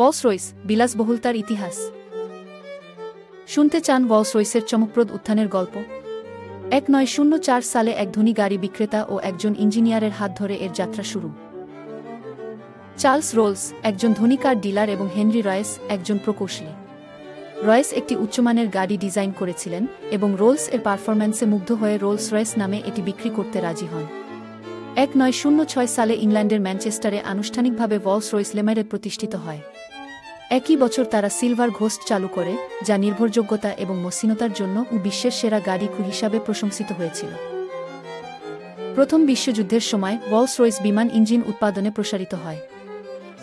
Rolls Royce বিলাসবহুলতার ইতিহাস। শুনতে চান রোলস রয়েসের চমকপ্রদ উত্থানের গল্প? 1904 সালে এক ধনী গাড়ি বিক্রেতা ও একজন ইঞ্জিনিয়ারের হাত ধরে এর যাত্রা শুরু। চার্লস রোলস একজন ধনী কার ডিলার এবং হেনরি রয়েস একজন প্রকৌশলী। রয়েস একটি উচ্চমানের গাড়ি ডিজাইন করেছিলেন এবং রোলস এর পারফরম্যান্সে মুগ্ধ হয়ে রোলস রয়েস নামে এটি বিক্রি করতে রাজি হন। 1906 সালে ইংল্যান্ডের ম্যানচেস্টারে আনুষ্ঠানিকভাবে রোলস রয়েস লিমিটেড প্রতিষ্ঠিত হয়। একই বছর তারা সিলভার ঘোস্ট চালু করে, যা নির্ভরযোগ্যতা এবং মসৃণতার জন্য বিশ্বের সেরা গাড়ি হিসাবে প্রশংসিত হয়েছিল। প্রথম বিশ্বযুদ্ধের সময় রোলস রয়েস বিমান ইঞ্জিন উৎপাদনে প্রসারিত হয়।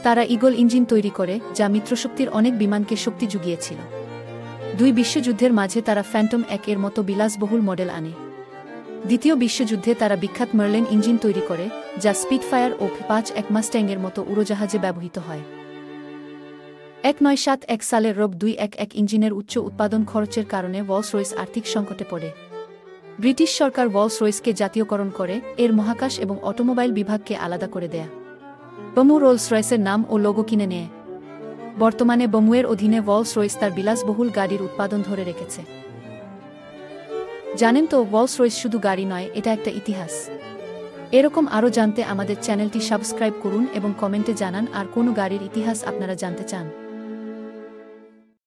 তারা ঈগল ইঞ্জিন তৈরি করে, যা মিত্রশক্তির অনেক বিমানকে শক্তি জুগিয়েছিল। দুই বিশ্বযুদ্ধের মাঝে তারা ফ্যান্টম 1 এর মতো বিলাসবহুল মডেল আনে। দ্বিতীয় বিশ্বযুদ্ধে তারা বিখ্যাত মার্লিন ইঞ্জিন তৈরি করে, যা স্পিডফায়ার ও 5-1 মাস্ট্যাংয়ের মতো উড়োজাহাজে ব্যবহৃত হয়। 1971 সালে রব 211 ইঞ্জিনের উচ্চ উৎপাদন খরচের কারণে রোলস রয়েস আর্থিক সংকটে পড়ে। ব্রিটিশ সরকার রোলস রয়েসকে জাতীয়করণ করে, এর মহাকাশ এবং অটোমোবাইল বিভাগকে আলাদা করে দেয়া। বমু রোলস রয়েসের নাম ও লোগো কিনে নেয়। বর্তমানে বমুয়ের অধীনে রোলস রয়েস তার বিলাসবহুল গাড়ির উৎপাদন ধরে রেখেছে। জানেন তো, রোলস রয়েস শুধু গাড়ি নয়, এটা একটা ইতিহাস। এরকম আরও জানতে আমাদের চ্যানেলটি সাবস্ক্রাইব করুন এবং কমেন্টে জানান আর কোন গাড়ির ইতিহাস আপনারা জানতে চান।